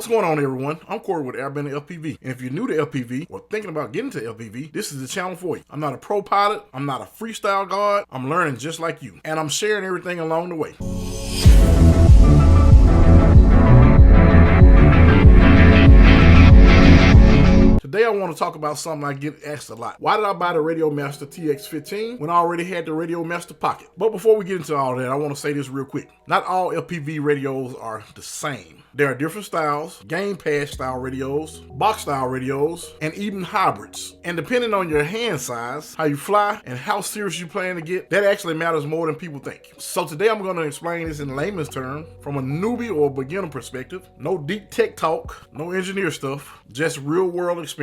What's going on, everyone? I'm Corey with Airbender FPV, and if you're new to FPV or thinking about getting to FPV, this is the channel for you. I'm not a pro pilot, I'm not a freestyle god, I'm learning just like you, and I'm sharing everything along the way. Today I want to talk about something I get asked a lot. Why did I buy the Radiomaster TX15 when I already had the Radiomaster Pocket? But before we get into all that, I want to say this real quick. Not all FPV radios are the same. There are different styles, game pad style radios, box style radios, and even hybrids. And depending on your hand size, how you fly, and how serious you plan to get, that actually matters more than people think. So today I'm going to explain this in layman's terms from a newbie or beginner perspective. No deep tech talk, no engineer stuff, just real world experience.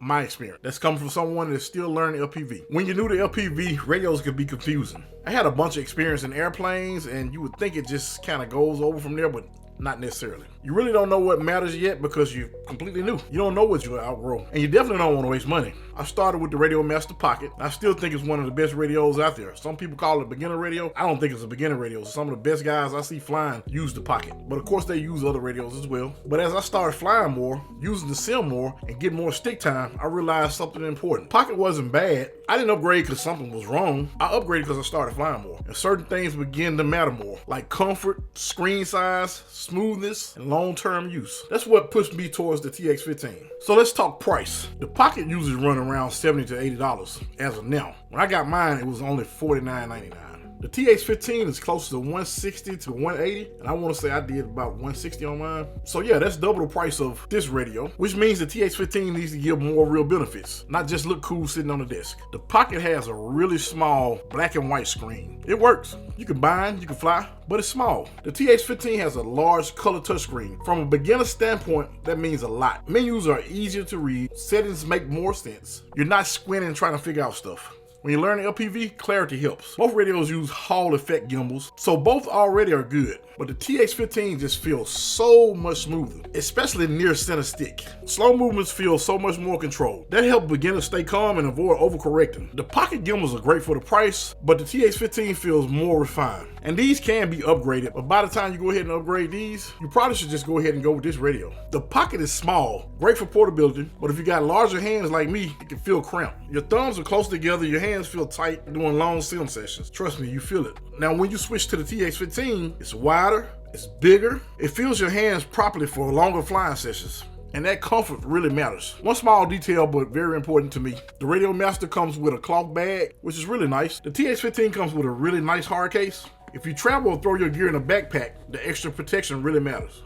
My experience. That's coming from someone that's still learning LPV. When you're new to LPV, radios can be confusing. I had a bunch of experience in airplanes, and you would think it just kind of goes over from there, but not necessarily. You really don't know what matters yet because you're completely new. You don't know what you'll outgrow, and you definitely don't want to waste money. I started with the Radiomaster Pocket. I still think it's one of the best radios out there. Some people call it a beginner radio. I don't think it's a beginner radio. Some of the best guys I see flying use the Pocket, but of course they use other radios as well. But as I started flying more, using the sim more, and getting more stick time, I realized something important. Pocket wasn't bad. I didn't upgrade because something was wrong. I upgraded because I started flying more, and certain things began to matter more, like comfort, screen size, smoothness, and long-term use. That's what pushed me towards the TX15. So let's talk price. The Pocket usually run around $70 to $80 as of now. When I got mine, it was only $49.99. The TX15 is close to $160 to $180, and I want to say I did about $160 on mine. So yeah, that's double the price of this radio, which means the TX15 needs to give more real benefits, not just look cool sitting on the desk. The Pocket has a really small black and white screen. It works. You can bind, you can fly, but it's small. The TX15 has a large color touchscreen. From a beginner standpoint, that means a lot. Menus are easier to read, settings make more sense. You're not squinting trying to figure out stuff. When you're learning LPV, clarity helps. Both radios use Hall effect gimbals, so both already are good. But the TX15 just feels so much smoother, especially near center stick. Slow movements feel so much more controlled. That helps beginners stay calm and avoid overcorrecting. The Pocket gimbals are great for the price, but the TX15 feels more refined. And these can be upgraded, but by the time you go ahead and upgrade these, you probably should just go ahead and go with this radio. The Pocket is small, great for portability, but if you got larger hands like me, it can feel cramped. Your thumbs are close together, your hands feel tight doing long sim sessions. Trust me, you feel it. Now when you switch to the TX15, it's wider, it's bigger, it fills your hands properly for longer flying sessions. And that comfort really matters. One small detail, but very important to me. The Radiomaster comes with a cloth bag, which is really nice. The TX15 comes with a really nice hard case. If you travel or throw your gear in a backpack, the extra protection really matters.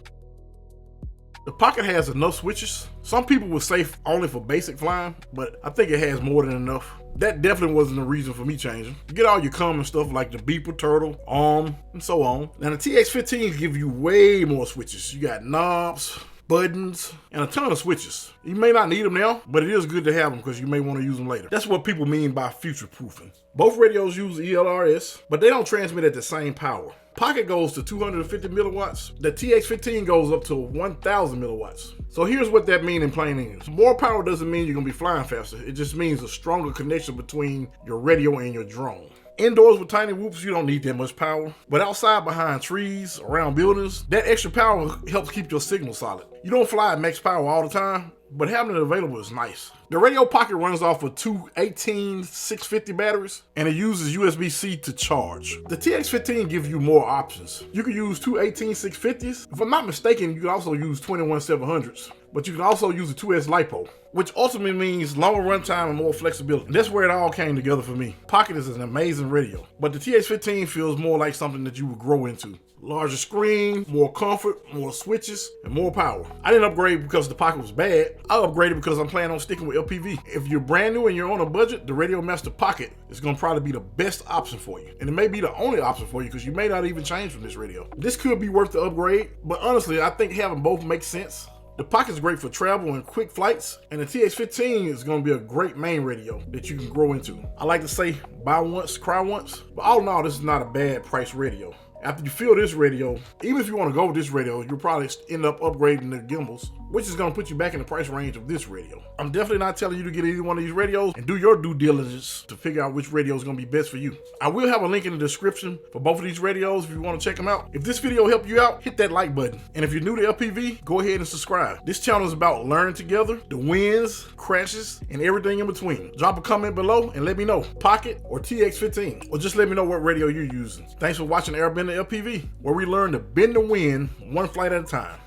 The Pocket has enough switches. Some people would say only for basic flying, but I think it has more than enough. That definitely wasn't the reason for me changing. You get all your common stuff like the beeper, turtle, arm, and so on. Now the TX15s give you way more switches. You got knobs, buttons, and a ton of switches. You may not need them now, but it is good to have them because you may want to use them later. That's what people mean by future-proofing. Both radios use ELRS, but they don't transmit at the same power. Pocket goes to 250 milliwatts. The TX15 goes up to 1,000 milliwatts. So here's what that means in plain English. More power doesn't mean you're gonna be flying faster. It just means a stronger connection between your radio and your drone. Indoors with tiny whoops, you don't need that much power. But outside behind trees, around buildings, that extra power helps keep your signal solid. You don't fly at max power all the time, but having it available is nice. The Radio Pocket runs off of two 18650 batteries, and it uses USB-C to charge. The TX15 gives you more options. You can use two 18650s. If I'm not mistaken, you can also use 21700s. But you can also use a 2S LiPo, which ultimately means longer runtime and more flexibility. That's where it all came together for me. Pocket is an amazing radio, but the TX15 feels more like something that you would grow into. Larger screen, more comfort, more switches, and more power. I didn't upgrade because the Pocket was bad. I upgraded because I'm planning on sticking with LPV. If you're brand new and you're on a budget, the Radiomaster Pocket is gonna probably be the best option for you. And it may be the only option for you because you may not even change from this radio. This could be worth the upgrade, but honestly, I think having both makes sense. The Pocket's great for travel and quick flights, and the TX15 is going to be a great main radio that you can grow into. I like to say, buy once, cry once, but all in all, this is not a bad price radio. After you feel this radio, even if you want to go with this radio, you'll probably end up upgrading the gimbals, which is going to put you back in the price range of this radio. I'm definitely not telling you to get either one of these radios, and do your due diligence to figure out which radio is going to be best for you. I will have a link in the description for both of these radios if you want to check them out. If this video helped you out, hit that like button. And if you're new to FPV, go ahead and subscribe. This channel is about learning together, the wins, crashes, and everything in between. Drop a comment below and let me know, Pocket or TX15, or just let me know what radio you're using. Thanks for watching Airbender FPV, where we learn to bend the wind one flight at a time.